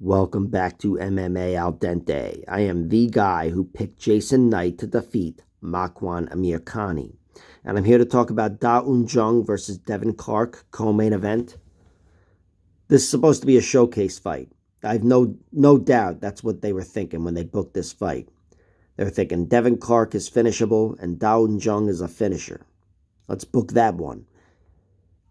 Welcome back to MMA Al Dente. I am the guy who picked Jason Knight to defeat Makwan Amirkhani. And I'm here to talk about Jung versus Devin Clark, co-main event. This is supposed to be a showcase fight. I have no doubt that's what they were thinking when they booked this fight. They were thinking Devin Clark is finishable and Jung is a finisher. Let's book that one.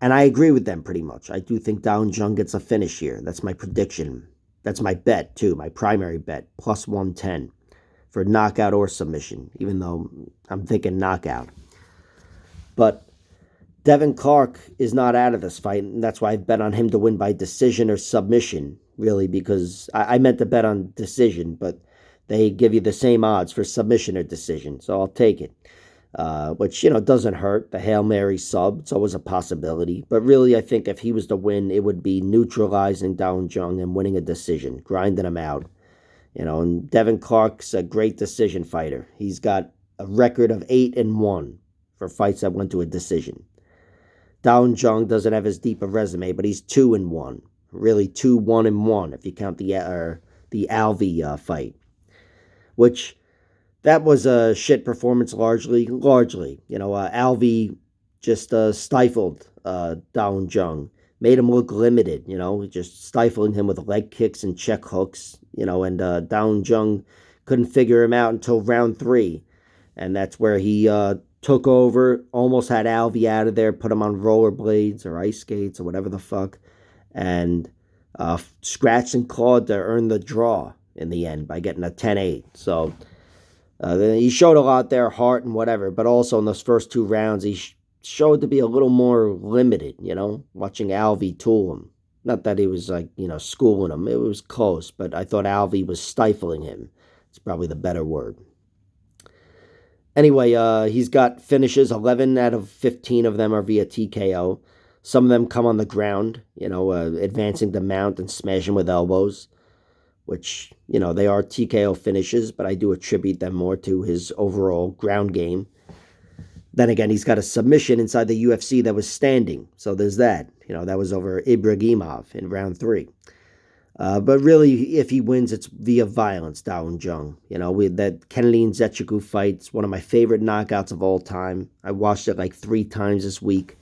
And I agree with them pretty much. I do think Jung gets a finish here. That's my prediction. That's my bet, too, my primary bet, plus 110 for knockout or submission, even though I'm thinking knockout. But Devin Clark is not out of this fight, and that's why I bet on him to win by decision or submission, really, because I meant to bet on decision, but they give you the same odds for submission or decision, so I'll take it. Which, doesn't hurt. The Hail Mary sub, it's always a possibility. But really, I think if he was to win, it would be neutralizing Jung and winning a decision, grinding him out. And Devin Clark's a great decision fighter. He's got a record of 8-1 for fights that went to a decision. Jung doesn't have as deep a resume, but he's 2-1. Really 2-1-1 if you count the Alvey fight. Which... that was a shit performance largely. Alvey just stifled Jung, made him look limited, just stifling him with leg kicks and check hooks, and Jung couldn't figure him out until round 3. And that's where he took over, almost had Alvey out of there, put him on rollerblades or ice skates or whatever the fuck, and scratched and clawed to earn the draw in the end by getting a 10-8. So... he showed a lot there, heart and whatever, but also in those first 2 rounds, he showed to be a little more limited, watching Alvey tool him. Not that he was, schooling him. It was close, but I thought Alvey was stifling him. It's probably the better word. Anyway, he's got finishes. 11 out of 15 of them are via TKO. Some of them come on the ground, advancing to mount and smashing with elbows, which, they are TKO finishes, but I do attribute them more to his overall ground game. Then again, he's got a submission inside the UFC that was standing, so there's that. That was over Ibragimov in round 3. But really, if he wins, it's via violence, Jung. With that Kennedy and Zechiku fight, it's one of my favorite knockouts of all time. I watched it like 3 times this week.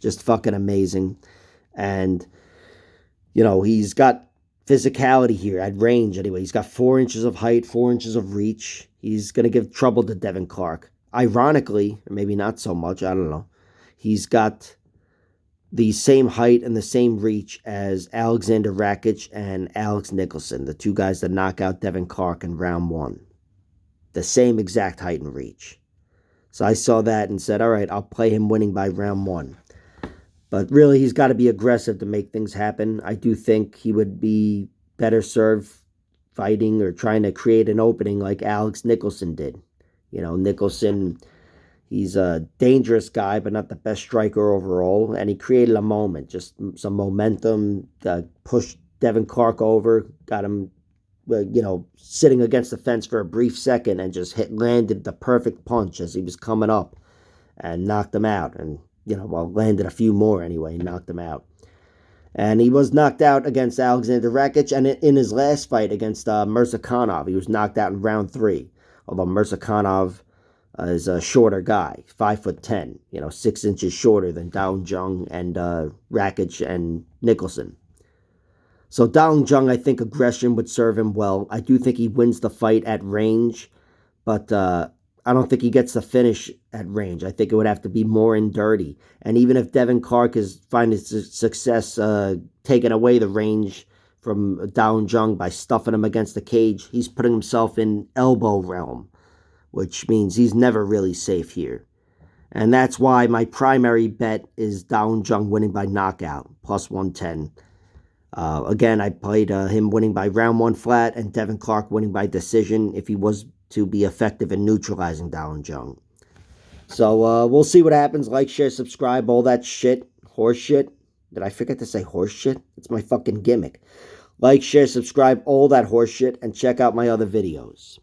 Just fucking amazing. And, he's got physicality here at range anyway. He's got 4 inches of height, 4 inches of reach. He's going to give trouble to Devin Clark. Ironically, or maybe not so much, I don't know, he's got the same height and the same reach as Alexander Rakic and Alex Nicholson, the 2 guys that knock out Devin Clark in round 1. The same exact height and reach. So I saw that and said, all right, I'll play him winning by round 1. But really, he's got to be aggressive to make things happen. I do think he would be better served fighting or trying to create an opening like Alex Nicholson did. Nicholson, he's a dangerous guy, but not the best striker overall. And he created a moment, just some momentum, pushed Devin Clark over, got him, sitting against the fence for a brief second and just landed the perfect punch as he was coming up and knocked him out. And landed a few more anyway, knocked him out. And he was knocked out against Alexander Rakic, and in his last fight against Murzakanov, he was knocked out in round 3. Although Murzakanov is a shorter guy, 5'10", 6 inches shorter than Jung and Rakic and Nicholson. So Jung, I think aggression would serve him well. I do think he wins the fight at range, but I don't think he gets the finish at range. I think it would have to be more and dirty. And even if Devin Clark is finding success taking away the range from Jung by stuffing him against the cage, he's putting himself in elbow realm, which means he's never really safe here. And that's why my primary bet is Jung winning by knockout, plus 110. Again, I played him winning by round 1 flat and Devin Clark winning by decision if he was to be effective in neutralizing Jung. So we'll see what happens. Like, share, subscribe, all that shit. Horse shit. Did I forget to say horse shit? It's my fucking gimmick. Like, share, subscribe, all that horse shit, and check out my other videos.